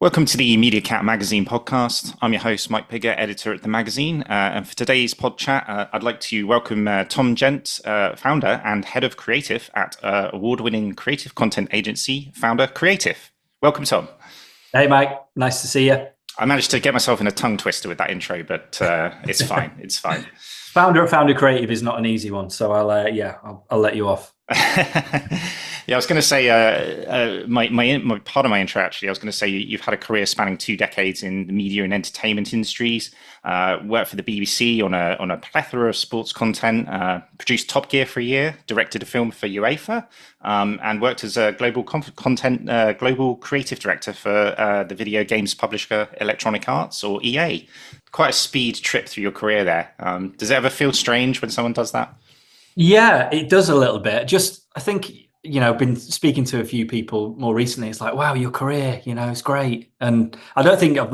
Welcome to the Media Cat Magazine podcast. I'm your host, Mike Pigger, editor at the magazine. And for today's pod chat, I'd like to welcome Tom Gent, founder and head of creative at award-winning creative content agency, Founder Creative. Welcome, Tom. Hey, Mike. Nice to see you. I managed to get myself in a tongue twister with that intro, but it's fine. It's fine. Founder Creative is not an easy one, so I'll let you off. Yeah, I was going to say my part of my intro. Actually, I was going to say you've had a career spanning 2 decades in the media and entertainment industries. Worked for the BBC on a plethora of sports content. Produced Top Gear for a year. Directed a film for UEFA, and worked as a global global creative director for the video games publisher Electronic Arts, or EA. Quite a speed trip through your career there. Does it ever feel strange when someone does that? Yeah, it does a little bit. I think, been speaking to a few people more recently. It's like, wow, your career, it's great. And I don't think I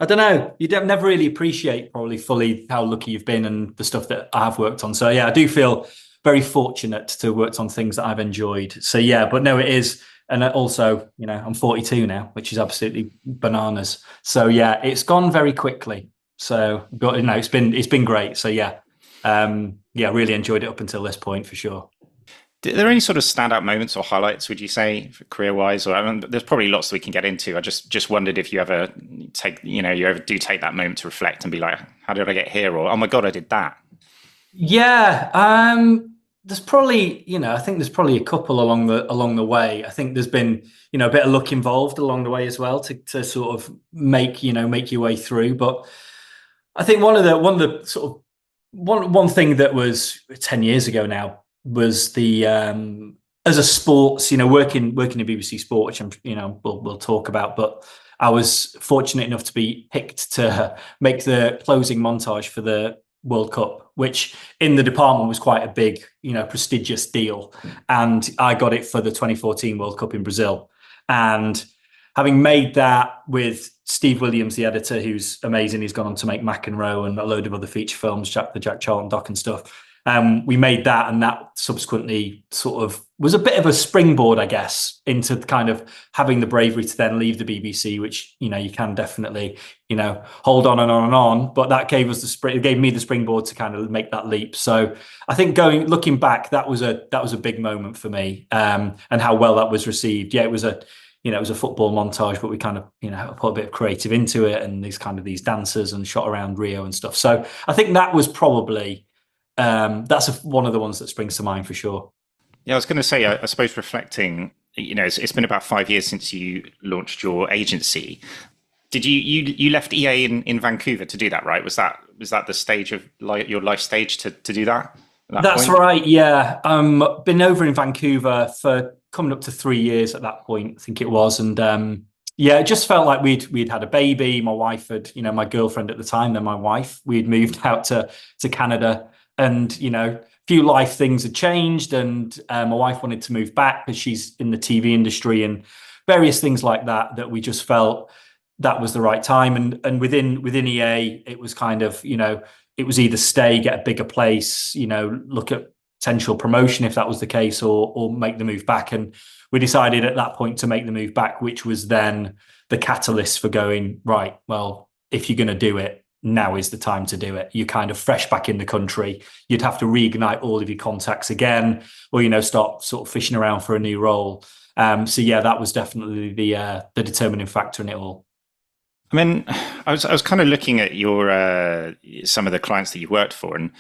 don't know, never really appreciate probably fully how lucky you've been and the stuff that I've worked on. So yeah, I do feel very fortunate to have worked on things that I've enjoyed. So yeah, but no, it is. And also, I'm 42 now, which is absolutely bananas. So yeah, it's gone very quickly. So, but it's been great. So yeah, really enjoyed it up until this point for sure. Are there any sort of standout moments or highlights, would you say, career-wise? Or there's probably lots that we can get into. I just wondered if you ever do take that moment to reflect and be like, how did I get here? Or, oh my God, I did that. Yeah. There's probably, I think there's probably a couple along the way. I think there's been, a bit of luck involved along the way as well to sort of make your way through. But I think one thing that was 10 years ago now was the as a sports, working in BBC Sport, which we'll talk about, but I was fortunate enough to be picked to make the closing montage for the World Cup, which in the department was quite a big, prestigious deal. And I got it for the 2014 World Cup in Brazil. And having made that with Steve Williams, the editor, who's amazing, he's gone on to make McEnroe and a load of other feature films, the Jack Charlton doc and stuff. We made that, and that subsequently sort of was a bit of a springboard, I guess, into kind of having the bravery to then leave the BBC, which, you can definitely, hold on and on and on. But that gave us it gave me the springboard to kind of make that leap. So I think looking back, that was a big moment for me, and how well that was received. Yeah, it was a football montage, but we kind of, put a bit of creative into it, and these dancers and shot around Rio and stuff. So I think that was probably, that's one of the ones that springs to mind for sure. Yeah, I was going to say, I suppose reflecting, it's been about 5 years since you launched your agency. Did you left EA in Vancouver to do that, right? Was that the stage of your life stage to do that? That's point? Right. Yeah. Been over in Vancouver for coming up to 3 years at that point, I think it was. And yeah, it just felt like we'd had a baby. My wife had, my girlfriend at the time, then my wife, we'd moved out to Canada, and, few life things had changed, and my wife wanted to move back because she's in the TV industry and various things like that we just felt that was the right time. And within EA, it was kind of, it was either stay, get a bigger place, look at potential promotion if that was the case, or make the move back. And we decided at that point to make the move back, which was then the catalyst for going, right, well, if you're going to do it, now is the time to do it. You're kind of fresh back in the country. You'd have to reignite all of your contacts again, or, start sort of fishing around for a new role. So yeah, that was definitely the determining factor in it all. I mean, I was kind of looking at your some of the clients that you worked for, and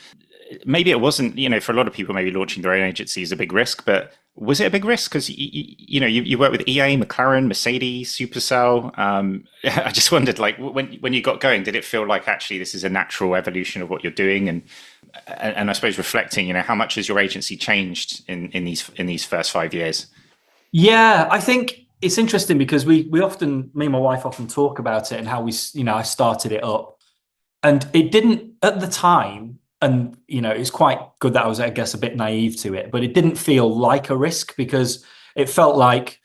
maybe it wasn't, for a lot of people, maybe launching their own agency is a big risk, but was it a big risk? Because you work with EA, McLaren, Mercedes, Supercell. I just wondered, like, when you got going, did it feel like actually this is a natural evolution of what you're doing? And I suppose reflecting, how much has your agency changed in these first 5 years? Yeah, I think it's interesting because me and my wife often talk about it and how I started it up, and it didn't at the time. And, it's quite good that I was, I guess, a bit naive to it, but it didn't feel like a risk because it felt like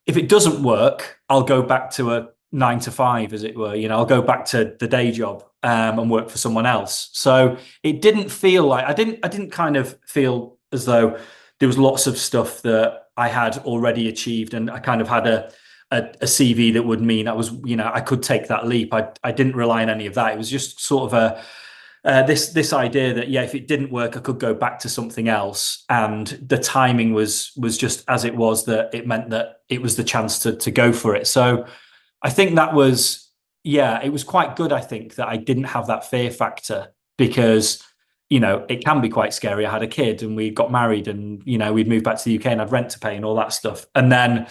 if it doesn't work, I'll go back to a 9 to 5, as it were. I'll go back to the day job and work for someone else. So it didn't feel like I didn't kind of feel as though there was lots of stuff that I had already achieved, and I kind of had a CV that would mean I could take that leap. I didn't rely on any of that. It was just sort of this idea that, yeah, if it didn't work, I could go back to something else. And the timing was just as it was, that it meant that it was the chance to go for it. So I think that was, yeah, it was quite good, I think, that I didn't have that fear factor, because, it can be quite scary. I had a kid and we got married, and, we'd moved back to the UK and I'd rent to pay and all that stuff. And then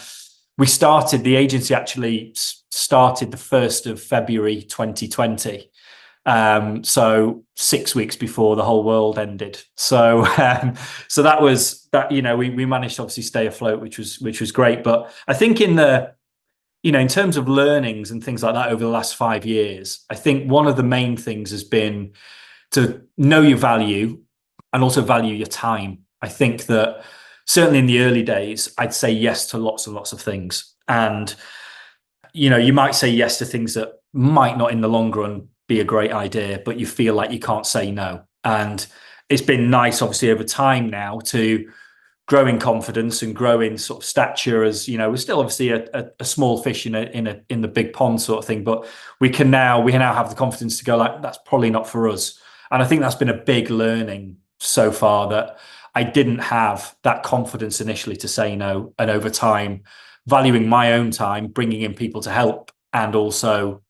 the agency actually started the 1st of February 2020. So 6 weeks before the whole world ended. So so that was that. We managed to obviously stay afloat, which was great. But I think in terms of learnings and things like that over the last 5 years, I think one of the main things has been to know your value and also value your time. I think that certainly in the early days, I'd say yes to lots and lots of things. And, you might say yes to things that might not in the long run be a great idea, but you feel like you can't say no. And it's been nice, obviously, over time now to grow in confidence and grow in sort of stature, as we're still obviously a small fish in the big pond sort of thing, but we can now have the confidence to go, like, that's probably not for us. And I think that's been a big learning so far, that I didn't have that confidence initially to say no, and over time valuing my own time, bringing in people to help, and also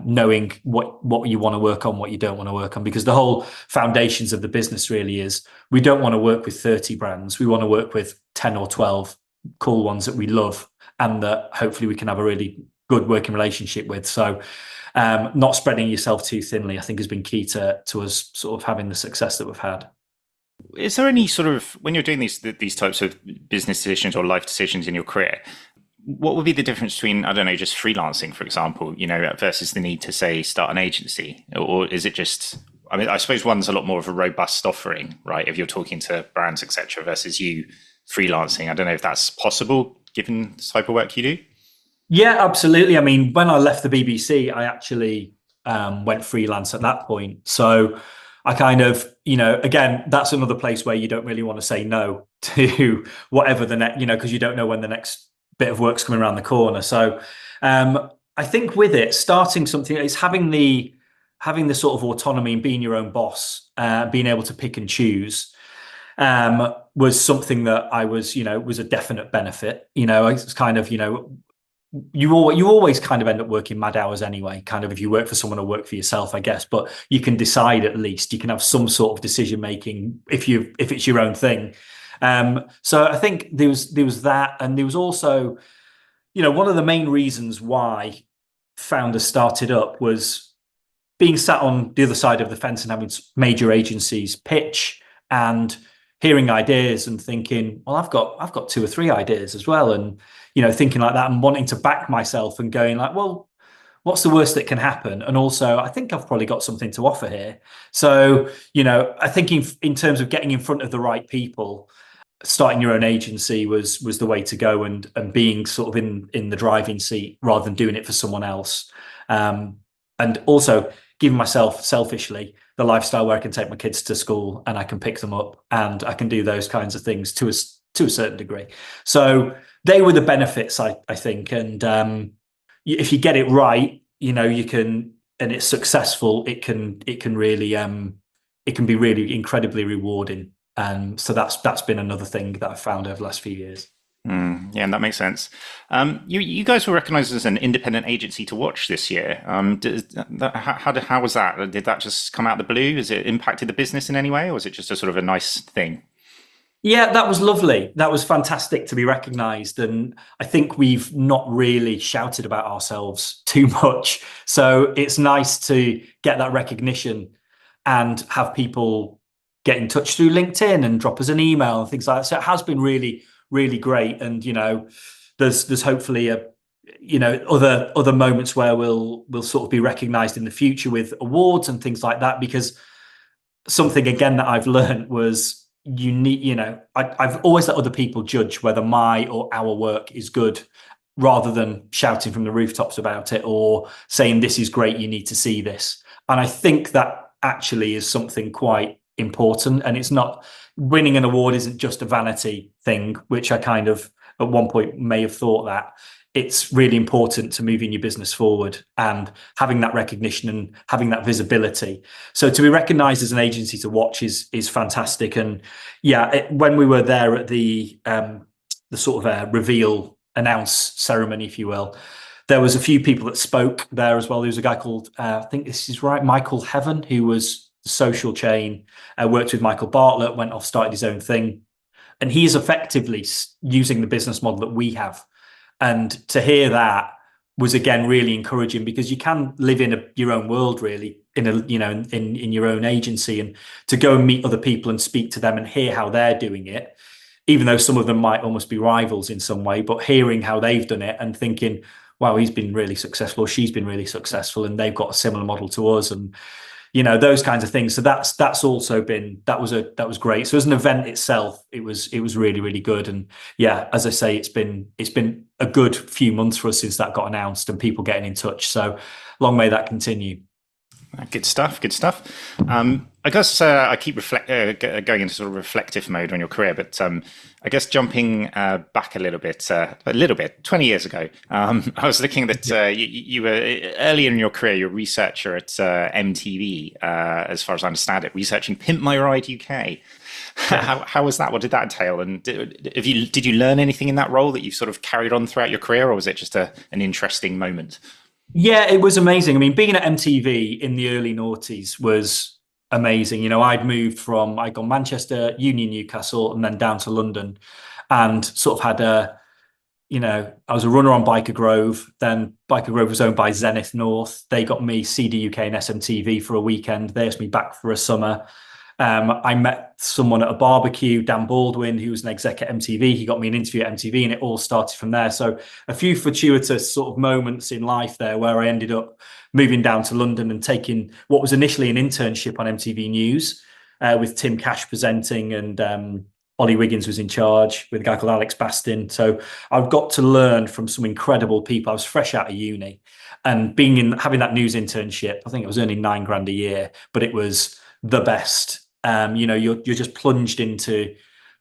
knowing what you want to work on, what you don't want to work on, because the whole foundations of the business really is, we don't want to work with 30 brands. We want to work with 10 or 12 cool ones that we love, and that hopefully we can have a really good working relationship with. So not spreading yourself too thinly, I think, has been key to us sort of having the success that we've had. Is there any sort of, when you're doing these types of business decisions or life decisions in your career, what would be the difference between, I don't know, just freelancing, for example, versus the need to, say, start an agency? Or is it just, I mean, I suppose one's a lot more of a robust offering, right? If you're talking to brands, etc., versus you freelancing. I don't know if that's possible given the type of work you do. Yeah, absolutely. I mean, when I left the BBC, I actually went freelance at that point. So I kind of, again, that's another place where you don't really want to say no to whatever the next, because you don't know when the next bit of work's coming around the corner. So I think with it, starting something, it's having the sort of autonomy and being your own boss, being able to pick and choose, was something that I was, was a definite benefit. It's kind of, you always kind of end up working mad hours anyway, kind of, if you work for someone or work for yourself, I guess, but you can decide, at least you can have some sort of decision making if it's your own thing. So I think there was that, and there was also, one of the main reasons why Founders started up was being sat on the other side of the fence and having major agencies pitch and hearing ideas and thinking, well, I've got 2 or 3 ideas as well, and thinking like that and wanting to back myself and going like, well, what's the worst that can happen? And also, I think I've probably got something to offer here. So, I think in terms of getting in front of the right people, starting your own agency was the way to go, and being sort of in the driving seat rather than doing it for someone else. And also giving myself, selfishly, the lifestyle where I can take my kids to school and I can pick them up and I can do those kinds of things to a certain degree. So they were the benefits, I think. And if you get it right, you can, and it's successful, it can really it can be really incredibly rewarding. So that's been another thing that I've found over the last few years. Yeah, and that makes sense. You guys were recognized as an independent agency to watch this year. How was that? Did that just come out of the blue? Has it impacted the business in any way, or was it just a sort of a nice thing? Yeah, that was lovely. That was fantastic to be recognised. And I think we've not really shouted about ourselves too much. So it's nice to get that recognition and have people get in touch through LinkedIn and drop us an email and things like that. So it has been really, really great. And, there's hopefully other moments where we'll sort of be recognised in the future with awards and things like that, because something, again, that I've learned was, I've always let other people judge whether my or our work is good, rather than shouting from the rooftops about it or saying, this is great, you need to see this. And I think that actually is something quite important. And it's not, winning an award isn't just a vanity thing, which I kind of at one point may have thought that. It's really important to moving your business forward and having that recognition and having that visibility. So to be recognized as an agency to watch is fantastic. And yeah, when we were there at the sort of reveal announce ceremony, if you will, there was a few people that spoke there as well. There was a guy called, I think this is right, Michael Heaven, who was Social Chain, worked with Michael Bartlett, went off, started his own thing. And he is effectively using the business model that we have. And to hear that was again really encouraging, because you can live in your own world, really, in your own agency, and to go and meet other people and speak to them and hear how they're doing it, even though some of them might almost be rivals in some way, but hearing how they've done it and thinking, wow, he's been really successful, or she's been really successful, and they've got a similar model to us, and those kinds of things. So that's also been, that was great. So as an event itself, it was really, really good. And yeah, as I say, it's been a good few months for us since that got announced and people getting in touch. So long may that continue. Good stuff. Good stuff. I guess I keep going into sort of reflective mode on your career, but I guess jumping back a little bit, 20 years ago, I was looking that you were earlier in your career, you're a researcher at MTV, as far as I understand it, researching Pimp My Ride UK. How was that? What did that entail? And did you learn anything in that role that you've sort of carried on throughout your career, or was it just an interesting moment? Yeah, it was amazing. I mean, being at MTV in the early noughties was amazing. I'd gone Manchester, Union, Newcastle, and then down to London, and sort of had I was a runner on Biker Grove. Then Biker Grove was owned by Zenith North. They got me CD UK and SMTV for a weekend. They asked me back for a summer. I met someone at a barbecue, Dan Baldwin, who was an exec at MTV. He got me an interview at MTV, and it all started from there. So a few fortuitous sort of moments in life there where I ended up moving down to London and taking what was initially an internship on MTV News, with Tim Cash presenting, and Ollie Wiggins was in charge with a guy called Alex Bastin. So I've got to learn from some incredible people. I was fresh out of uni, and having that news internship, I think I was earning $9,000 a year, but it was the best. You're just plunged into,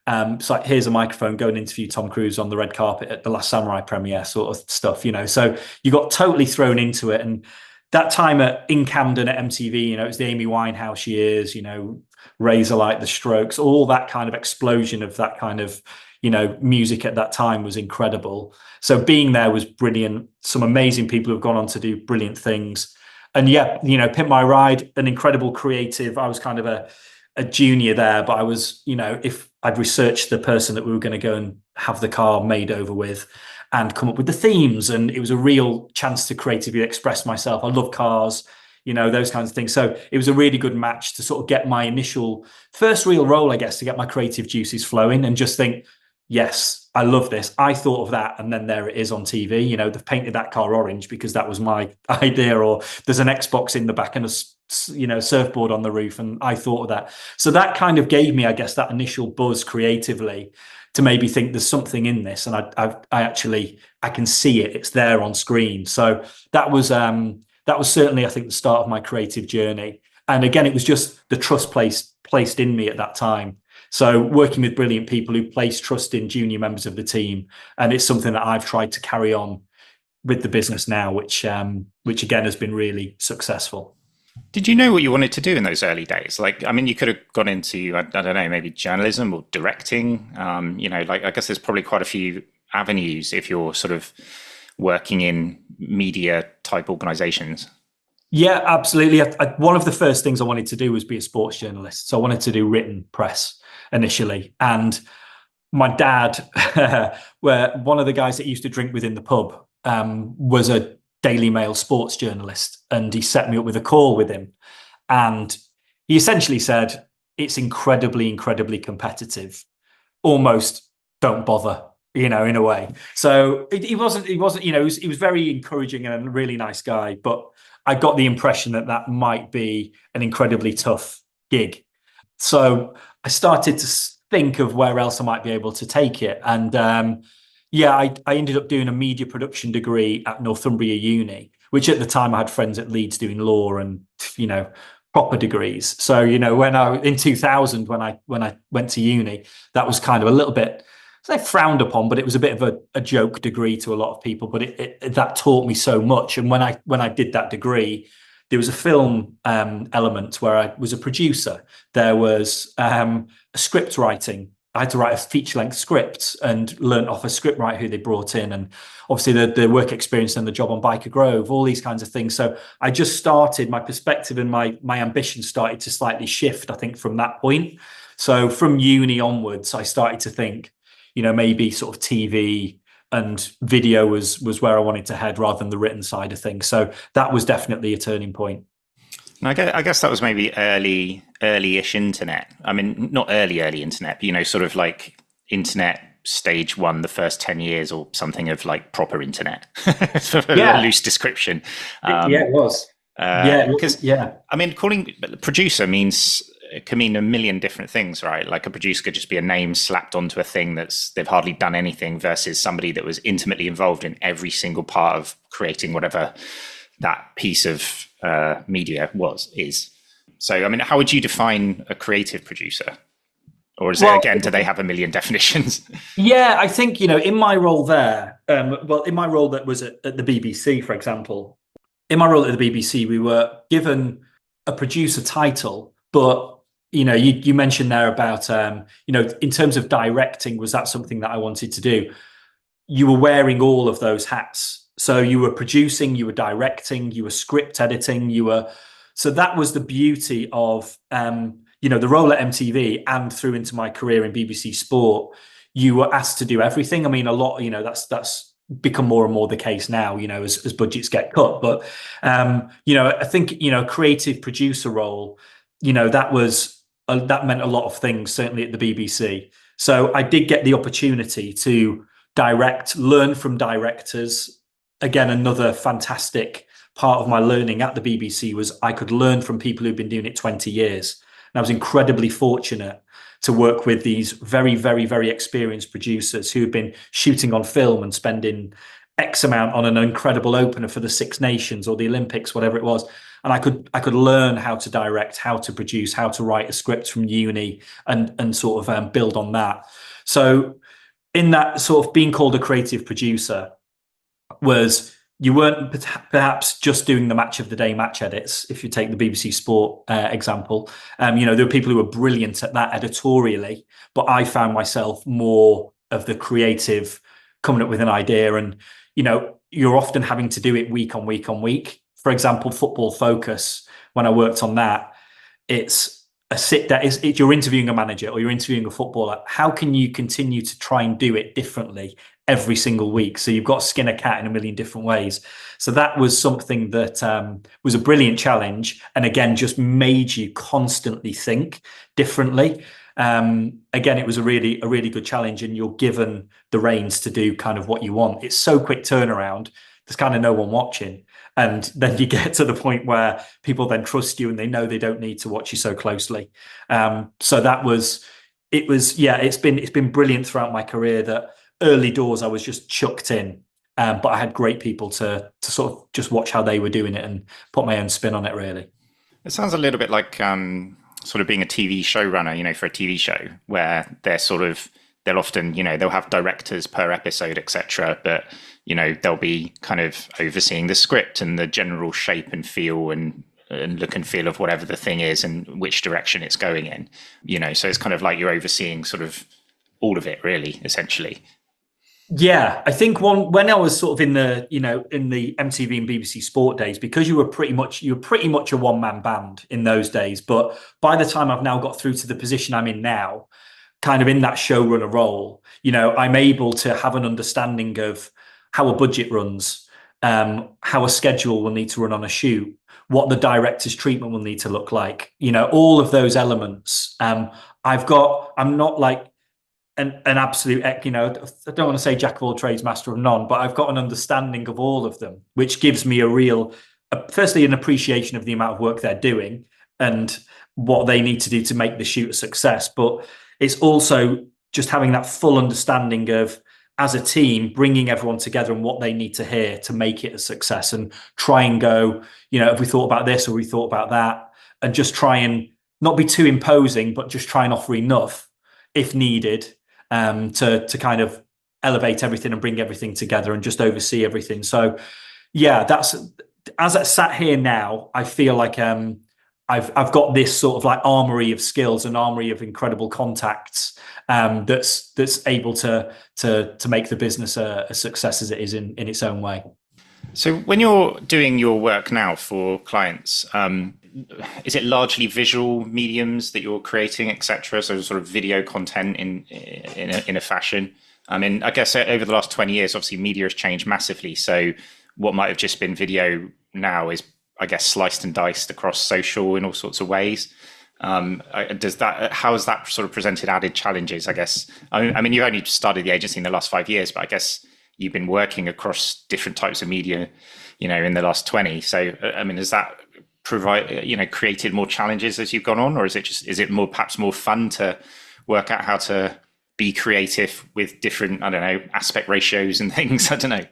it's like, here's a microphone, go and interview Tom Cruise on the red carpet at the Last Samurai premiere, sort of stuff. So you got totally thrown into it. And that time in Camden at MTV, it was the Amy Winehouse years, Razorlight, The Strokes, all that kind of explosion of that kind of music at that time was incredible. So being there was brilliant. Some amazing people who've gone on to do brilliant things. And yeah, Pimp My Ride, an incredible creative. I was kind of a junior there, but I was, if I'd researched the person that we were going to go and have the car made over with and come up with the themes, and it was a real chance to creatively express myself. I love cars, those kinds of things. So it was a really good match to sort of get my initial first real role, I guess, to get my creative juices flowing and just think, yes, I love this. I thought of that, and then there it is on TV. They've painted that car orange because that was my idea, or there's an Xbox in the back and a surfboard on the roof, and I thought of that. So that kind of gave me, I guess, that initial buzz creatively to maybe think there's something in this, and I can see it. It's there on screen. So that was certainly, I think, the start of my creative journey. And again, it was just the trust placed in me at that time. So working with brilliant people who place trust in junior members of the team, and it's something that I've tried to carry on with the business now, which again has been really successful. Did you know what you wanted to do in those early days? You could have gone into, I don't know, maybe journalism or directing. I guess there's probably quite a few avenues if you're sort of working in media type organizations. Yeah, absolutely. One of the first things I wanted to do was be a sports journalist. So I wanted to do written press initially. And my dad, one of the guys that used to drink within the pub, was a Daily Mail sports journalist. And he set me up with a call with him. And he essentially said, it's incredibly, incredibly competitive. Almost don't bother, in a way. So he was very encouraging and a really nice guy. But I got the impression that might be an incredibly tough gig. So I started to think of where else I might be able to take it. And I ended up doing a media production degree at Northumbria Uni, which at the time I had friends at Leeds doing law and, proper degrees. So, in 2000, when I went to uni, that was kind of a little bit say frowned upon, but it was a bit of a joke degree to a lot of people. But that taught me so much. And when I did that degree, there was a film element where I was a producer. There was a script writing. I had to write a feature-length script and learn off a scriptwriter who they brought in, and obviously the work experience and the job on Biker Grove, all these kinds of things. So I just started, my perspective and my ambition started to slightly shift, I think, from that point. So from uni onwards, I started to think, maybe sort of TV and video was where I wanted to head rather than the written side of things. So that was definitely a turning point. And I guess that was maybe early-ish internet. I mean, not early internet, but, sort of like internet stage one, the first 10 years or something of like proper internet. For a loose description. Yeah, it was. Because, I mean, calling producer can mean a million different things, right? Like a producer could just be a name slapped onto a thing they've hardly done anything, versus somebody that was intimately involved in every single part of creating whatever that piece of media is. So, I mean, how would you define a creative producer? Or is it, again, do they have a million definitions? Yeah, I think, in my role there, in my role that was at the BBC, for example, in my role at the BBC, we were given a producer title, but, you mentioned there about, in terms of directing, was that something that I wanted to do? You were wearing all of those hats. So you were producing, you were directing, you were script editing, so that was the beauty of, the role at MTV and through into my career in BBC Sport. You were asked to do everything. I mean, a lot, that's become more and more the case now, as budgets get cut. But, I think, creative producer role, that meant a lot of things, certainly at the BBC. So I did get the opportunity to direct, learn from directors. Again, another fantastic part of my learning at the BBC was I could learn from people who've been doing it 20 years. And I was incredibly fortunate to work with these very, very, very experienced producers who have been shooting on film and spending X amount on an incredible opener for the Six Nations or the Olympics, whatever it was. And I could learn how to direct, how to produce, how to write a script from uni and sort of build on that. So in that sort of being called a creative producer was, you weren't perhaps just doing the match of the day match edits. If you take the BBC Sport example, there were people who were brilliant at that editorially, but I found myself more of the creative, coming up with an idea. And, you're often having to do it week on week on week. For example, Football Focus, when I worked on that, it's a sit down, you're interviewing a manager or you're interviewing a footballer. How can you continue to try and do it differently every single week? So you've got to skin a cat in a million different ways. So that was something that was a brilliant challenge, and again just made you constantly think differently. Again, it was a really good challenge, and you're given the reins to do kind of what you want. It's so quick turnaround, there's kind of no one watching, and then you get to the point where people then trust you and they know they don't need to watch you so closely. So it's been brilliant throughout my career that early doors I was just chucked in, but I had great people to sort of just watch how they were doing it and put my own spin on it, really. It sounds a little bit like sort of being a TV showrunner, for a TV show, where they'll often, they'll have directors per episode, etc. But, they'll be kind of overseeing the script and the general shape and feel and look and feel of whatever the thing is and which direction it's going in, so it's kind of like you're overseeing sort of all of it, really, essentially. Yeah, I think when I was sort of in the MTV and BBC Sport days, because you were pretty much a one-man band in those days. But by the time I've now got through to the position I'm in now, kind of in that showrunner role, I'm able to have an understanding of how a budget runs, how a schedule will need to run on a shoot, what the director's treatment will need to look like, all of those elements. I'm not like an absolute, I don't want to say jack of all trades, master of none, but I've got an understanding of all of them, which gives me firstly, an appreciation of the amount of work they're doing and what they need to do to make the shoot a success. But it's also just having that full understanding of, as a team, bringing everyone together and what they need to hear to make it a success, and try and go, have we thought about this or we thought about that, and just try and not be too imposing, but just try and offer enough if needed. to kind of elevate everything and bring everything together and just oversee everything. So yeah, that's, as I sat here now, I feel like I've got this sort of like armory of skills, an armory of incredible contacts, that's able to make the business a success as it is in its own way. So when you're doing your work now for clients, is it largely visual mediums that you're creating, etc.? So sort of video content in a fashion. I mean, I guess over the last 20 years, obviously media has changed massively. So what might have just been video now is, I guess, sliced and diced across social in all sorts of ways. How has that sort of presented added challenges, I guess? I mean, you only started the agency in the last 5 years, but I guess you've been working across different types of media, in the last 20. So, I mean, has that created more challenges as you've gone on, or is it perhaps more fun to work out how to be creative with different, I don't know, aspect ratios and things? I don't know.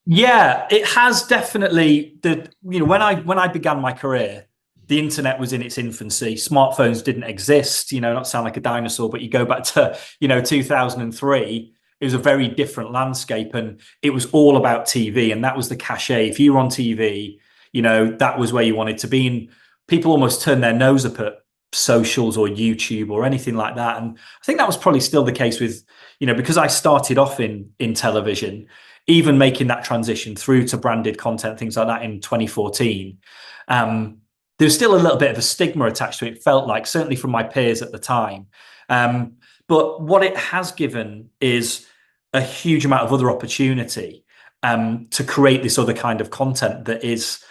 Yeah, it has definitely. When I began my career, the internet was in its infancy. Smartphones didn't exist. Not sound like a dinosaur, but you go back to 2003. It was a very different landscape, and it was all about TV, and that was the cachet. If you were on TV, that was where you wanted to be. And people almost turned their nose up at socials or YouTube or anything like that. And I think that was probably still the case with, because I started off in television, even making that transition through to branded content, things like that in 2014. There's still a little bit of a stigma attached to it, it felt like, certainly from my peers at the time. But what it has given is a huge amount of other opportunity to create this other kind of content that is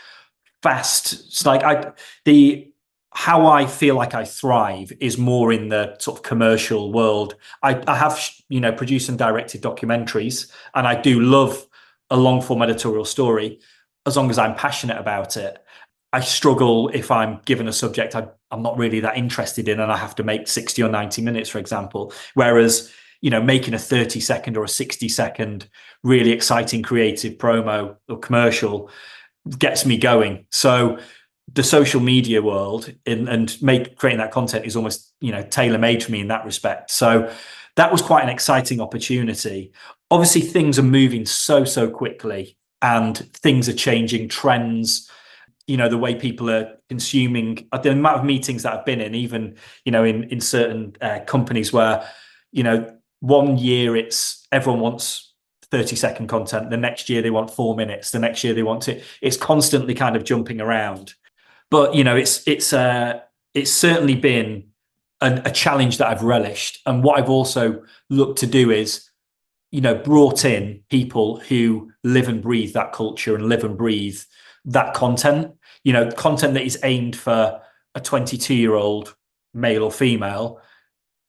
fast. It's like how I feel like I thrive is more in the sort of commercial world. I have, produced and directed documentaries, and I do love a long form editorial story as long as I'm passionate about it. I struggle if I'm given a subject I'm not really that interested in, and I have to make 60 or 90 minutes, for example. Whereas, making a 30-second or a 60-second really exciting creative promo or commercial gets me going. So the social media world and creating that content is almost, tailor-made for me in that respect. So that was quite an exciting opportunity. Obviously, things are moving so quickly, and things are changing, trends, the way people are consuming, the amount of meetings that I've been in, even, in certain companies where, 1 year everyone wants 30-second content. The next year they want 4 minutes. The next year they want it's constantly kind of jumping around. But, it's certainly been a challenge that I've relished. And what I've also looked to do is, brought in people who live and breathe that culture and live and breathe that content, content that is aimed for a 22-year-old male or female.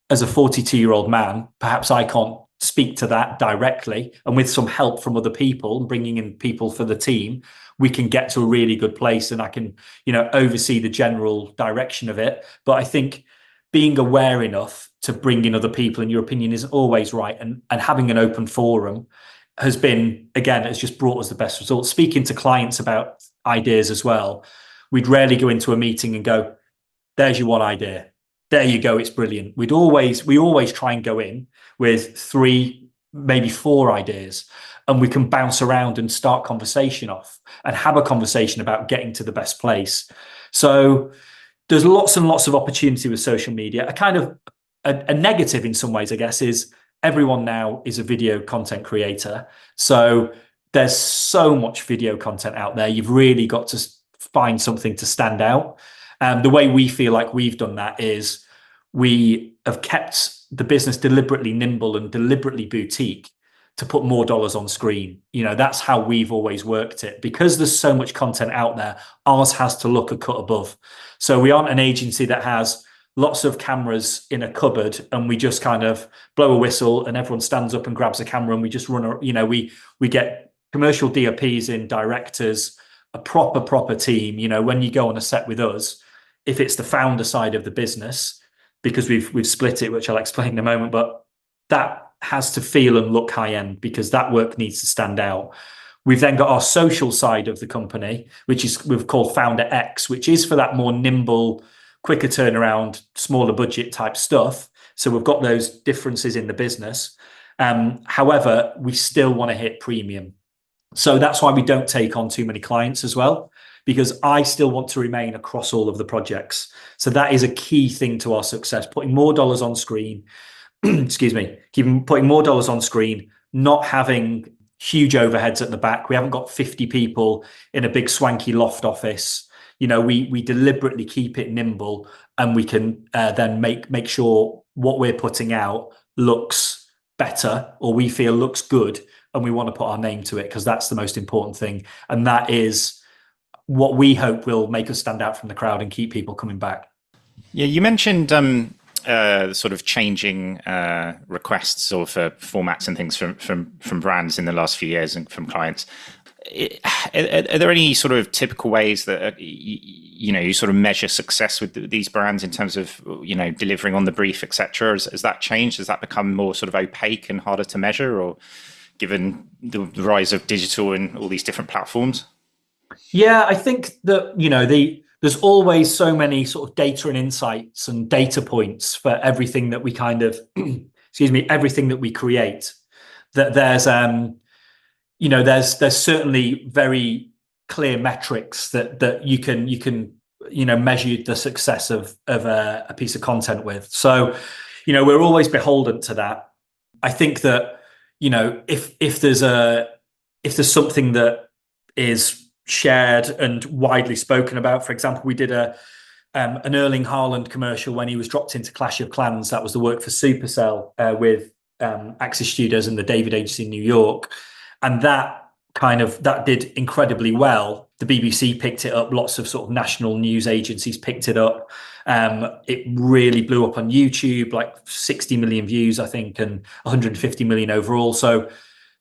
As a 42-year-old man, perhaps I can't speak to that directly, and with some help from other people and bringing in people for the team, we can get to a really good place, and I can, oversee the general direction of it. But I think being aware enough to bring in other people, and your opinion isn't always right, and having an open forum has just brought us the best results. Speaking to clients about ideas as well, we'd rarely go into a meeting and go, there's your one idea, there you go, it's brilliant. We always try and go in with 3, maybe 4 ideas, and we can bounce around and start conversation off and have a conversation about getting to the best place. So there's lots and lots of opportunity with social media. A kind of a negative in some ways, I guess, is everyone now is a video content creator. So there's so much video content out there. You've really got to find something to stand out. The way we feel like we've done that is we have kept the business deliberately nimble and deliberately boutique to put more dollars on screen. That's how we've always worked it. Because there's so much content out there, ours has to look a cut above. So we aren't an agency that has lots of cameras in a cupboard and we just kind of blow a whistle and everyone stands up and grabs a camera and we just run, we get commercial DOPs in, directors, a proper team. When you go on a set with us, if it's the founder side of the business, because we've split it, which I'll explain in a moment, but that has to feel and look high end because that work needs to stand out. We've then got our social side of the company, which is we've called Founder X, which is for that more nimble, quicker turnaround, smaller budget type stuff. So we've got those differences in the business. However, we still want to hit premium. So that's why we don't take on too many clients as well, because I still want to remain across all of the projects. So that is a key thing to our success, putting more dollars on screen, excuse me, putting more dollars on screen, not having huge overheads at the back. We haven't got 50 people in a big swanky loft office. We deliberately keep it nimble, and we can then make sure what we're putting out looks better, or we feel looks good, and we want to put our name to it, because that's the most important thing. And that is what we hope will make us stand out from the crowd and keep people coming back. Yeah, you mentioned sort of changing requests or for formats and things from brands in the last few years and from clients. Are there any sort of typical ways that you sort of measure success with these brands in terms of delivering on the brief, etc.? Has that changed? Has that become more sort of opaque and harder to measure, or given the rise of digital and all these different platforms? Yeah, I think that there's always so many sort of data and insights and data points for everything that we kind of everything that we create, that there's certainly very clear metrics that you can measure the success of a piece of content with. So we're always beholden to that. I think that if there's something that is shared and widely spoken about, for example, we did an Erling Haaland commercial when he was dropped into Clash of Clans. That was the work for Supercell with Axis Studios and the David Agency in New York, and that did incredibly well. The BBC picked it up, lots of sort of national news agencies picked it up. It really blew up on YouTube, like 60 million views, I think, and 150 million overall. So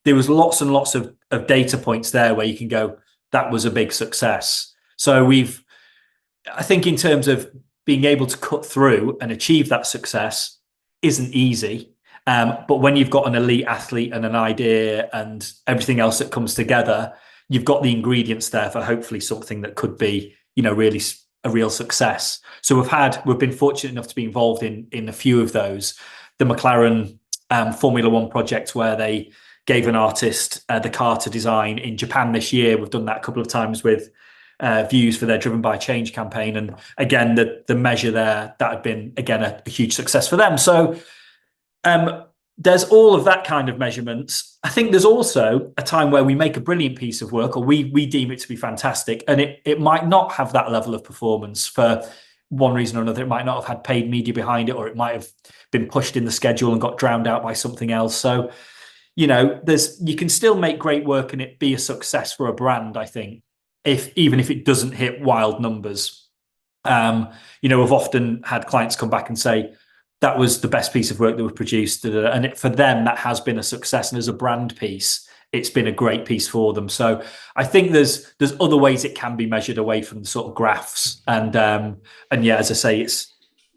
there was lots and lots of data points there where you can go, that was a big success. So I think in terms of being able to cut through and achieve that success isn't easy. But when you've got an elite athlete and an idea and everything else that comes together, you've got the ingredients there for hopefully something that could be, really a real success. So we've been fortunate enough to be involved in a few of those. The McLaren Formula One project, where they gave an artist the car to design in Japan this year. We've done that a couple of times with Views for their Driven by Change campaign. And again, the measure there, that had been, again, a huge success for them. So there's all of that kind of measurements. I think there's also a time where we make a brilliant piece of work, or we deem it to be fantastic, and it might not have that level of performance for one reason or another. It might not have had paid media behind it, or it might have been pushed in the schedule and got drowned out by something else. So you can still make great work and it be a success for a brand, I think, even if it doesn't hit wild numbers. We've often had clients come back and say, that was the best piece of work that we've produced. And for them, that has been a success. And as a brand piece, it's been a great piece for them. So I think there's other ways it can be measured away from the sort of graphs. And yeah, as I say,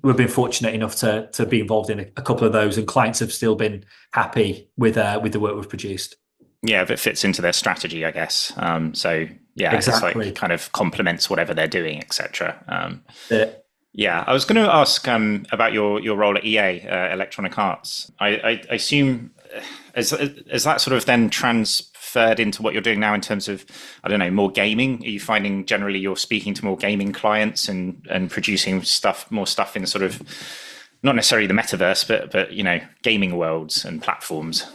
we've been fortunate enough to be involved in a couple of those, and clients have still been happy with the work we've produced. Yeah, if it fits into their strategy, I guess. So yeah, exactly. It's like kind of complements whatever they're doing, etc. Yeah, I was going to ask about your role at EA, Electronic Arts. I assume has that sort of then transferred into what you're doing now in terms of, I don't know, more gaming? Are you finding generally you're speaking to more gaming clients and producing more stuff in sort of not necessarily the metaverse, but gaming worlds and platforms?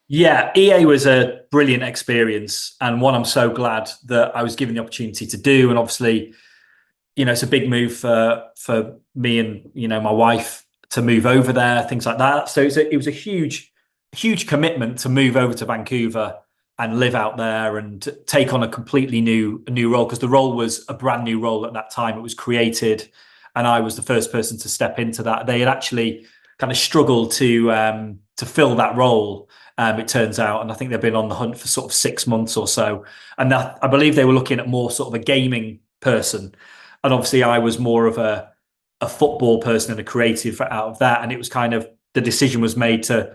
Yeah, EA was a brilliant experience, and one I'm so glad that I was given the opportunity to do. And obviously, it's a big move for me and my wife to move over there, things like that. So it was a huge commitment to move over to Vancouver and live out there and take on a completely new role, because the role was a brand new role at that time. It was created, and I was the first person to step into that. They had actually kind of struggled to fill that role. It turns out, and I think they've been on the hunt for sort of 6 months or so. And I believe they were looking at more sort of a gaming person. And obviously I was more of a football person and a creative out of that. And it was kind of, the decision was made to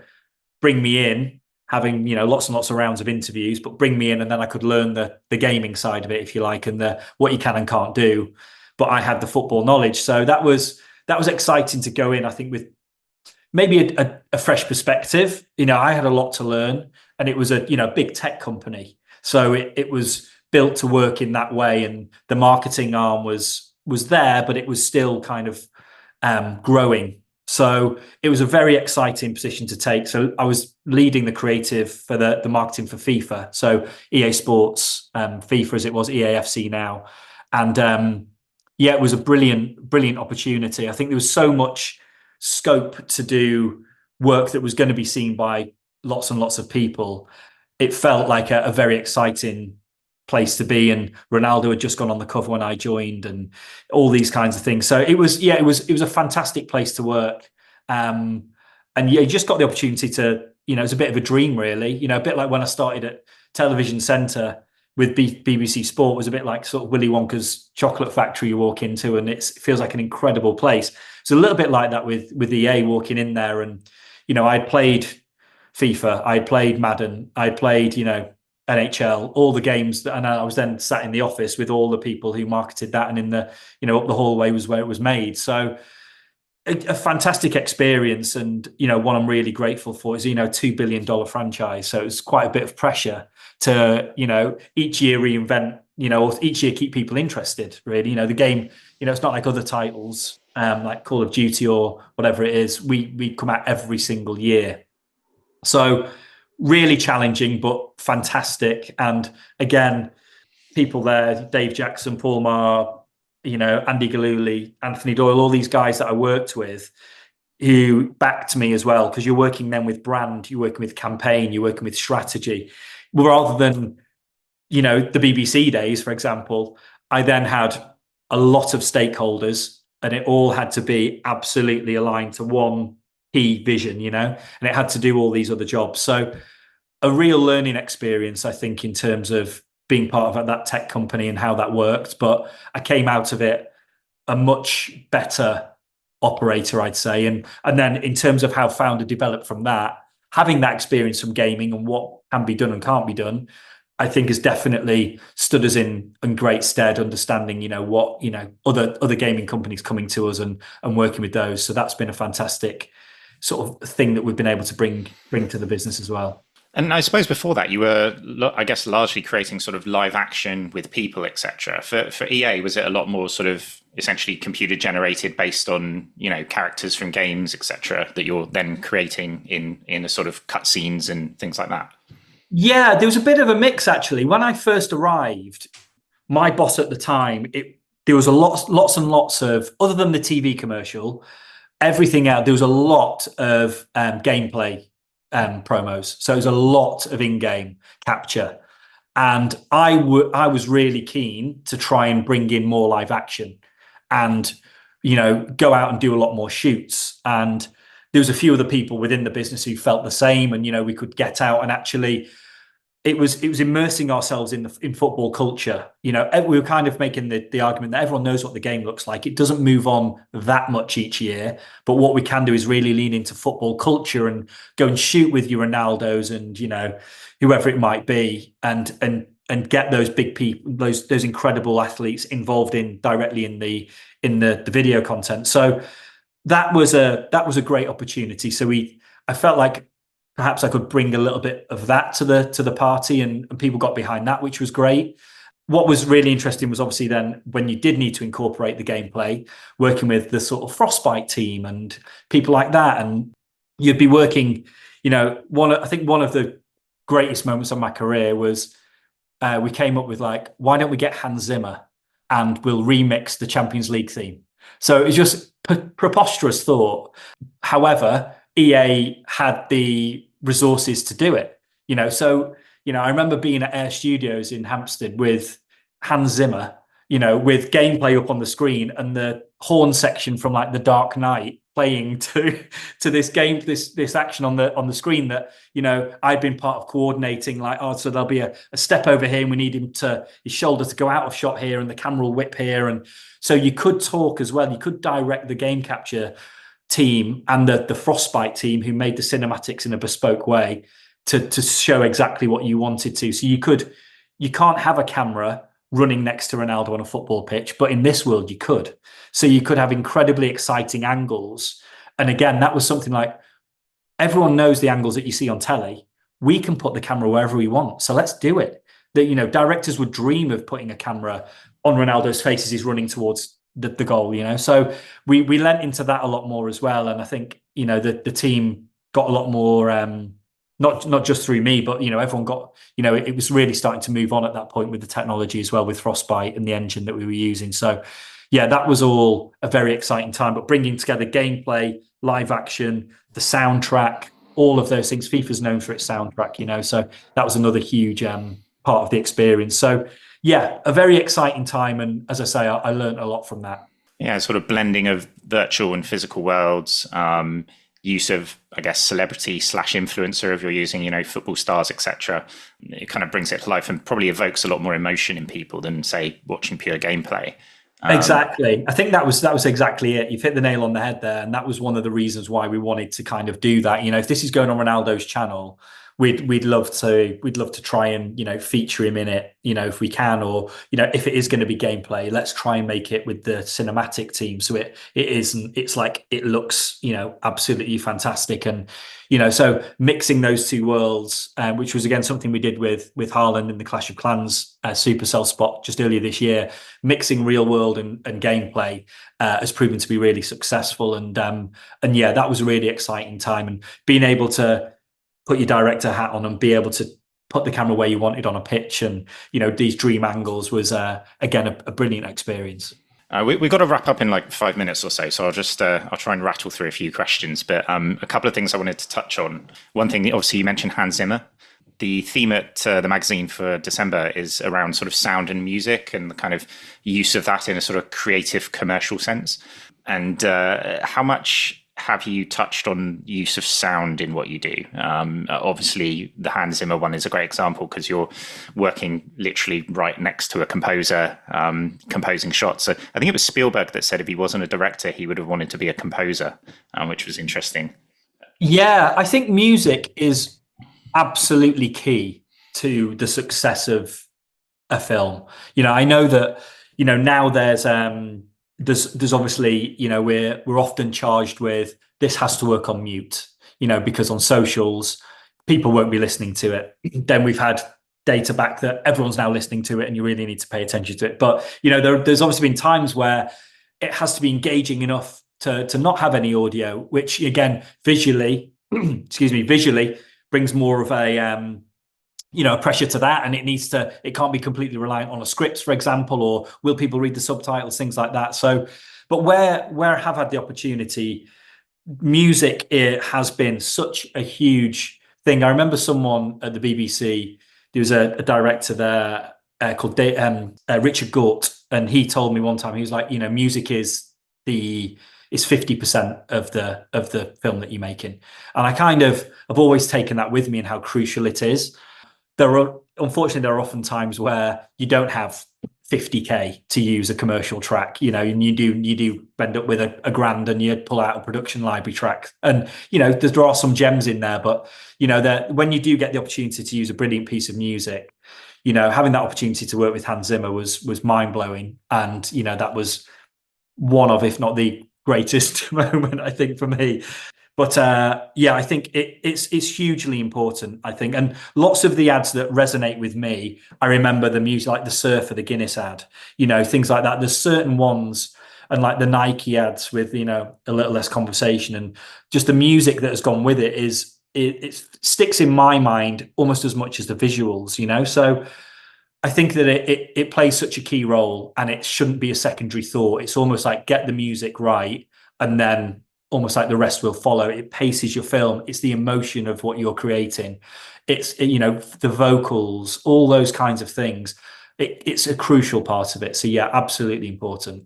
bring me in, having, lots and lots of rounds of interviews, but bring me in, and then I could learn the gaming side of it, if you like, and what you can and can't do. But I had the football knowledge. So that was exciting to go in, I think, with maybe a fresh perspective. I had a lot to learn, and it was a big tech company, so it was built to work in that way, and the marketing arm was there, but it was still kind of growing. So it was a very exciting position to take. So I was leading the creative for the marketing for FIFA. So EA Sports, FIFA as it was, EAFC now. And yeah, it was a brilliant opportunity. I think there was so much scope to do work that was going to be seen by lots and lots of people. It felt like a very exciting place to be, and Ronaldo had just gone on the cover when I joined, and all these kinds of things. So it was a fantastic place to work, and yeah, you just got the opportunity to, it's a bit of a dream, really. A bit like when I started at Television Centre with BBC Sport. It was a bit like sort of Willy Wonka's chocolate factory you walk into, and it feels like an incredible place. It's a little bit like that with EA, walking in there, and I'd played FIFA, I'd played Madden, I'd played NHL, all the games, and I was then sat in the office with all the people who marketed that, and in the up the hallway was where it was made. So a fantastic experience, and one I'm really grateful for is $2 billion franchise. So it's quite a bit of pressure to each year reinvent, or each year keep people interested. Really, the game, it's not like other titles like Call of Duty or whatever it is. We come out every single year, so really challenging but fantastic. And again, people there, Dave Jackson, Paul Marr, Andy Galooly, Anthony Doyle, all these guys that I worked with who backed me as well, because you're working then with brand, you're working with campaign, you're working with strategy. Rather than, the BBC days, for example, I then had a lot of stakeholders, and it all had to be absolutely aligned to one key vision, and it had to do all these other jobs. So a real learning experience, I think, in terms of being part of that tech company and how that worked. But I came out of it a much better operator, I'd say. And then in terms of how Founder developed from that, having that experience from gaming and what can be done and can't be done, I think has definitely stood us in great stead, understanding, what, other gaming companies coming to us and working with those. So that's been a fantastic sort of thing that we've been able to bring to the business as well. And I suppose before that, you were, I guess, largely creating sort of live action with people, etc. For EA, was it a lot more sort of essentially computer generated based on characters from games, etc. that you're then creating in a sort of cutscenes and things like that? Yeah, there was a bit of a mix actually. When I first arrived, my boss at the time, there was lots and lots of, other than the TV commercial, everything else. There was a lot of gameplay promos. So it was a lot of in-game capture. And I was really keen to try and bring in more live action and, go out and do a lot more shoots. And there was a few other people within the business who felt the same. And, we could get out and actually it was immersing ourselves in football culture. We were kind of making the argument that everyone knows what the game looks like. It doesn't move on that much each year, but what we can do is really lean into football culture and go and shoot with your Ronaldos and whoever it might be, and get those big people, those incredible athletes involved directly in the video content. So that was a great opportunity. So I felt like perhaps I could bring a little bit of that to the party, and people got behind that, which was great. What was really interesting was obviously then when you did need to incorporate the gameplay, working with the sort of Frostbite team and people like that. And you'd be working, I think one of the greatest moments of my career was we came up with why don't we get Hans Zimmer and we'll remix the Champions League theme? So it was just preposterous thought. However, EA had the resources to do it, so I remember being at Air Studios in Hampstead with Hans Zimmer, with gameplay up on the screen and the horn section from The Dark Knight playing to this game, this action on the screen that I'd been part of coordinating. So there'll be a step over here and we need his shoulder to go out of shot here and the camera will whip here, and so you could talk as well. You could direct the game capture team and the Frostbite team who made the cinematics in a bespoke way to show exactly what you wanted to. So you can't have a camera running next to Ronaldo on a football pitch, but in this world you could. So you could have incredibly exciting angles And again, that was something like, everyone knows the angles that you see on telly. We can put the camera wherever we want, so let's do it. That, you know, directors would dream of putting a camera on Ronaldo's face as he's running towards the goal. You know, so we lent into that a lot more as well. And I think, you know, the team got a lot more. Not just through me, but, you know, everyone got, you know, it was really starting to move on at that point with the technology as well, with Frostbite and the engine that we were using. So yeah, that was all a very exciting time. But bringing together gameplay, live action, the soundtrack, all of those things. FIFA's known for its soundtrack, you know, so that was another huge part of the experience. So yeah, a very exciting time. And as I say, I learned a lot from that. Yeah, sort of blending of virtual and physical worlds. Use of, I guess, celebrity slash influencer if you're using, you know, football stars, etc. It kind of brings it to life and probably evokes a lot more emotion in people than, say, watching pure gameplay. Exactly. I think that was exactly it. You've hit the nail on the head there, and that was one of the reasons why we wanted to kind of do that. You know, if this is going on Ronaldo's channel, we'd love to try and, you know, feature him in it, you know, if we can, or, you know, if it is going to be gameplay, let's try and make it with the cinematic team, so it's like it looks, you know, absolutely fantastic. And, you know, so mixing those two worlds, which was again something we did with Haaland in the Clash of Clans Supercell spot just earlier this year, mixing real world and gameplay has proven to be really successful. And yeah, that was a really exciting time, and being able to put your director hat on and be able to put the camera where you wanted on a pitch, and, you know, these dream angles was again a brilliant experience. We've got to wrap up in like 5 minutes or so, so I'll just I'll try and rattle through a few questions. But a couple of things I wanted to touch on. One thing, obviously, you mentioned Hans Zimmer. The theme at the magazine for December is around sort of sound and music and the kind of use of that in a sort of creative commercial sense. And how much have you touched on use of sound in what you do? Obviously, the Hans Zimmer one is a great example because you're working literally right next to a composer, composing shots. So I think it was Spielberg that said if he wasn't a director, he would have wanted to be a composer, which was interesting. Yeah, I think music is absolutely key to the success of a film. You know, I know that, you know, now there's obviously, you know, we're often charged with this has to work on mute, you know, because on socials people won't be listening to it. Then we've had data back that everyone's now listening to it and you really need to pay attention to it. But, you know, there's obviously been times where it has to be engaging enough to not have any audio, which again visually visually brings more of a you know, a pressure to that, and it can't be completely reliant on a script, for example, or will people read the subtitles, things like that. So, but where I have had the opportunity, music, it has been such a huge thing. I remember someone at the BBC, there was a director there called Richard Gort, and he told me one time, he was like, you know, music is 50% of the film that you're making. And I've always taken that with me and how crucial it is. Unfortunately, there are often times where you don't have 50k to use a commercial track, you know, and you do end up with a grand and you pull out a production library track. And, you know, there are some gems in there, but, you know, that when you do get the opportunity to use a brilliant piece of music, you know, having that opportunity to work with Hans Zimmer was mind-blowing. And, you know, that was one of, if not the greatest moment, I think, for me. But yeah, I think it's hugely important, I think. And lots of the ads that resonate with me, I remember the music, like the Surfer, the Guinness ad, you know, things like that. There's certain ones, and like the Nike ads with, you know, a little less conversation, and just the music that has gone with it it sticks in my mind almost as much as the visuals, you know. So I think that it plays such a key role, and it shouldn't be a secondary thought. It's almost like get the music right, and then almost like the rest will follow. It paces your film. It's the emotion of what you're creating. It's, you know, the vocals, all those kinds of things. It's a crucial part of it. So yeah, absolutely important.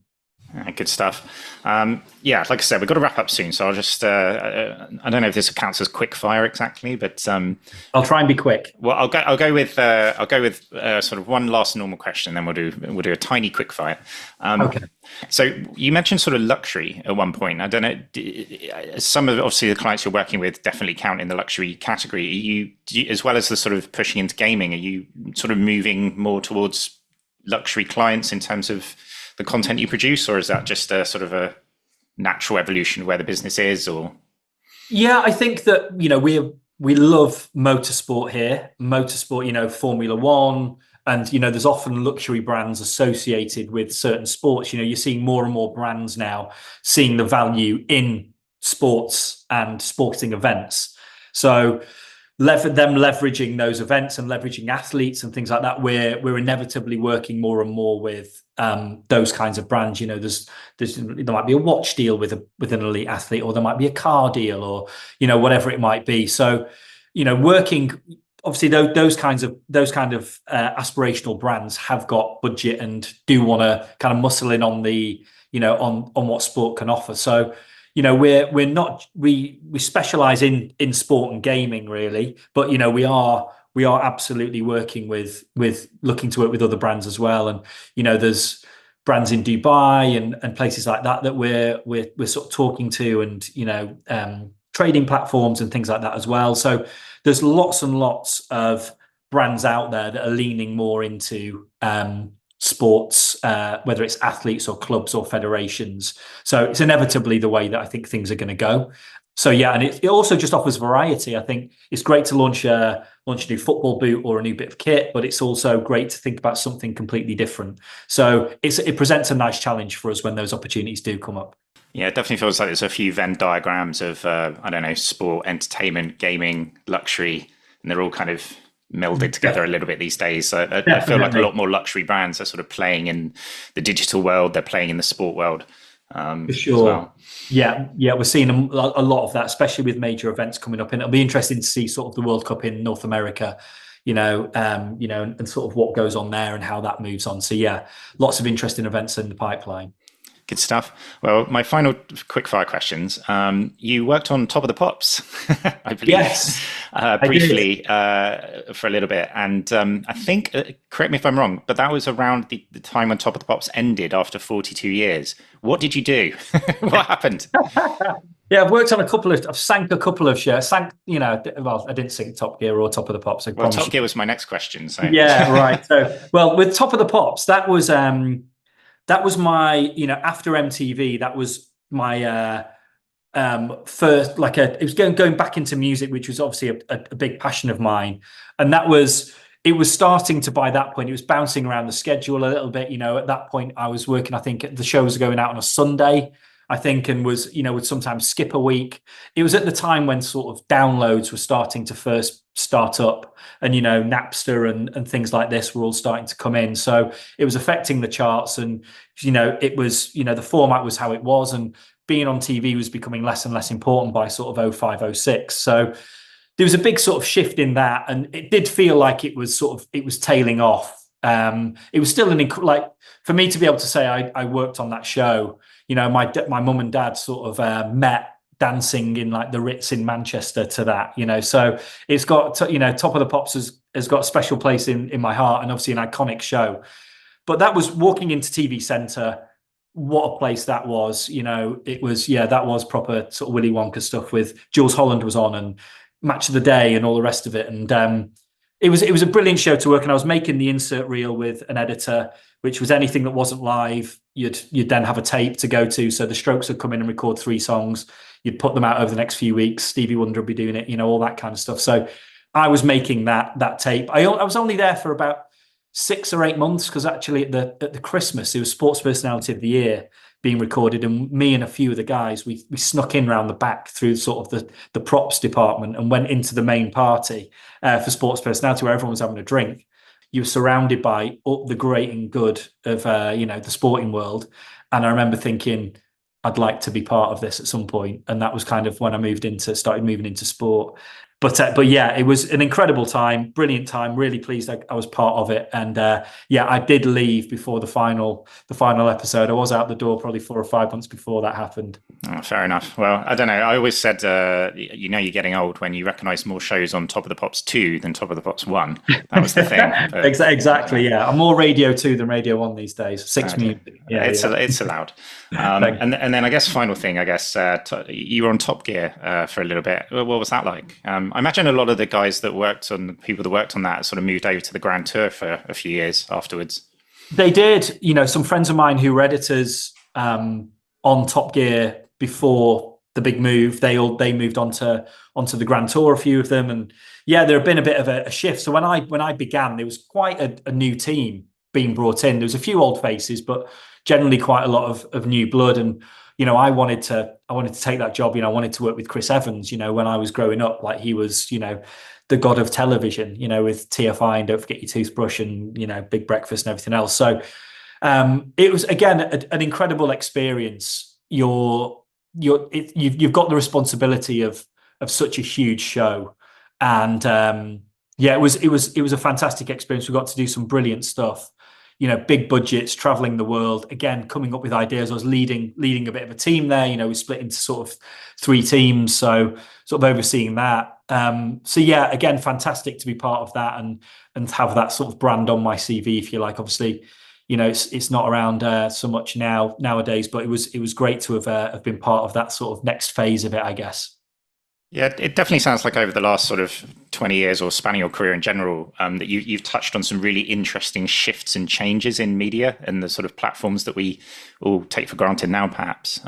Good stuff. Yeah, like I said, we've got to wrap up soon, so I'll just I don't know if this counts as quick fire exactly, but I'll try and be quick. Well, I'll go with sort of one last normal question, then we'll do a tiny quick fire. Okay. So you mentioned sort of luxury at one point. I don't know, some of obviously the clients you're working with definitely count in the luxury category. Do you, as well as the sort of pushing into gaming, are you sort of moving more towards luxury clients in terms of the content you produce, or is that just a sort of a natural evolution of where the business is, or? Yeah, I think that, we love motorsport here. Motorsport, Formula One, and there's often luxury brands associated with certain sports. You're seeing more and more brands now seeing the value in sports and sporting events. So them leveraging those events and leveraging athletes and things like that, we're inevitably working more and more with those kinds of brands. There might be a watch deal with an elite athlete, or there might be a car deal, or whatever it might be. So working, obviously those kind of aspirational brands have got budget and do want to kind of muscle in on the on what sport can offer. So we specialize in sport and gaming, really, but we are absolutely working with looking to work with other brands as well. And there's brands in Dubai and places like that we're sort of talking to, and trading platforms and things like that as well. So there's lots and lots of brands out there that are leaning more into sports, whether it's athletes or clubs or federations. So it's inevitably the way that I think things are going to go. So yeah, and it also just offers variety. I think it's great to launch a new football boot or a new bit of kit, but it's also great to think about something completely different. So it presents a nice challenge for us when those opportunities do come up. Yeah, it definitely feels like there's a few Venn diagrams of, I don't know, sport, entertainment, gaming, luxury, and they're all kind of melded together a little bit these days. So I feel like a lot more luxury brands are sort of playing in the digital world, they're playing in the sport world. For sure. Well. Yeah, we're seeing a lot of that, especially with major events coming up, and it'll be interesting to see sort of the World Cup in North America, and sort of what goes on there and how that moves on. So yeah, lots of interesting events in the pipeline. Good stuff. Well, my final quickfire questions. You worked on Top of the Pops, I believe, yes, briefly for a little bit. And I think, correct me if I'm wrong, but that was around the time when Top of the Pops ended after 42 years. What did you do? What happened? Yeah, I've worked on I've sank a couple of shows. Well, I didn't sink Top Gear or Top of the Pops. Well, Top Gear was my next question. So yeah, right. So, well, with Top of the Pops, that was my, after MTV, that was my first, it was going back into music, which was obviously a big passion of mine. And it was starting to, by that point, it was bouncing around the schedule a little bit. At that point I was working, I think the show was going out on a Sunday, I think, and would sometimes skip a week. It was at the time when sort of downloads were starting to first start up, and Napster and things like this were all starting to come in. So it was affecting the charts, and it was the format was how it was, and being on TV was becoming less and less important by sort of 05, 06. So there was a big sort of shift in that, and it did feel like it was tailing off. It was still for me to be able to say I worked on that show. My mum and dad sort of met dancing in like the Ritz in Manchester to that. So it's got Top of the Pops has got a special place in my heart, and obviously an iconic show. But that was walking into TV Centre. What a place that was. That was proper sort of Willy Wonka stuff, with Jules Holland was on, and Match of the Day and all the rest of it. And it was a brilliant show to work. And I was making the insert reel with an editor, which was anything that wasn't live, you'd then have a tape to go to. So the Strokes would come in and record 3 songs. You'd put them out over the next few weeks. Stevie Wonder would be doing it, all that kind of stuff. So I was making that tape. I was only there for about 6 or 8 months, because actually at the Christmas, it was Sports Personality of the Year being recorded, and me and a few of the guys, we snuck in round the back through sort of the props department and went into the main party for Sports Personality, where everyone was having a drink. You were surrounded by all the great and good of the sporting world, and I remember thinking, I'd like to be part of this at some point. And that was kind of when I started moving into sport. But yeah, it was an incredible time, brilliant time. Really pleased I was part of it. And I did leave before the final episode. I was out the door probably 4 or 5 months before that happened. Oh, fair enough. Well, I don't know. I always said, you're getting old when you recognise more shows on Top of the Pops 2 than Top of the Pops 1. That was the thing. But, exactly. Yeah, I'm more Radio 2 than Radio 1 these days. 6 music. Yeah, it's allowed. And then I guess final thing. I guess you were on Top Gear for a little bit. What was that like? I imagine a lot of the people that worked on that sort of moved over to the Grand Tour for a few years afterwards. They did. Some friends of mine who were editors on Top Gear before the big move. They moved onto the Grand Tour, a few of them, and yeah, there had been a bit of a shift. So when I began, there was quite a new team being brought in. There was a few old faces, but generally quite a lot of new blood. And I wanted to take that job. I wanted to work with Chris Evans. When I was growing up, like he was, the god of television. With TFI and Don't Forget Your Toothbrush and Big Breakfast and everything else. So it was again an incredible experience. You've got the responsibility of such a huge show, and yeah, it was a fantastic experience. We got to do some brilliant stuff. Big budgets, traveling the world, again, coming up with ideas. I was leading a bit of a team there. We split into sort of 3 teams, so sort of overseeing that. So yeah, again, fantastic to be part of that and have that sort of brand on my CV, if you like. Obviously, it's not around so much nowadays, but it was great to have been part of that sort of next phase of it, I guess. Yeah, it definitely sounds like over the last sort of 20 years or spanning your career in general, that you've touched on some really interesting shifts and changes in media and the sort of platforms that we all take for granted now, perhaps.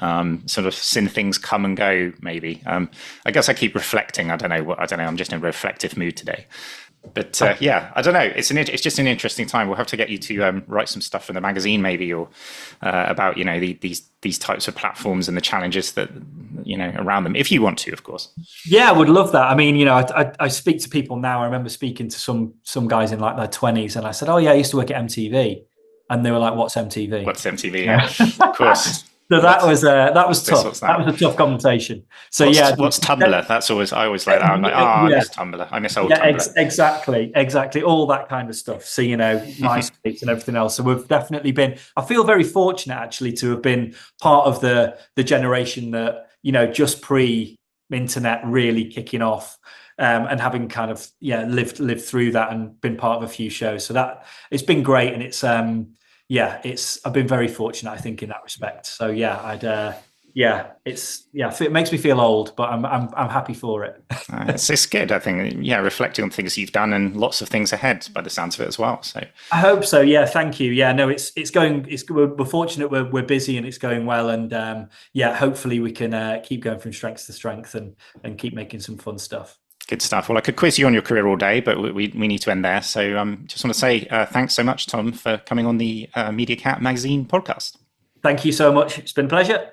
Sort of seen things come and go, maybe. I guess I keep reflecting. I don't know. I'm just in a reflective mood today. But yeah, I don't know. It's just an interesting time. We'll have to get you to write some stuff for the magazine, maybe, or about these types of platforms and the challenges that around them, if you want to, of course. Yeah, I would love that. I mean, I speak to people now. I remember speaking to some guys in like their 20s, and I said, "Oh yeah, I used to work at MTV," and they were like, "What's MTV?" What's MTV? Yeah, of course. So that was tough. That was a tough conversation. So what's Tumblr? I always like that. I'm like, I miss Tumblr. I miss old Tumblr. Exactly. All that kind of stuff. So MySpace and everything else. So we've definitely been. I feel very fortunate actually to have been part of the generation that just pre-internet really kicking off. And having kind of lived through that and been part of a few shows. So that it's been great, and it's I've been very fortunate, I think, in that respect. So yeah, it makes me feel old, but I'm happy for it. It's good, I think. Yeah, reflecting on things you've done and lots of things ahead by the sounds of it as well. So I hope so. Yeah, thank you. Yeah, no, it's going. We're fortunate. We're busy and it's going well. And hopefully we can keep going from strength to strength and keep making some fun stuff. Good stuff. Well, I could quiz you on your career all day, but we need to end there. So just want to say thanks so much, Tom, for coming on the Media Cat Magazine podcast. Thank you so much. It's been a pleasure.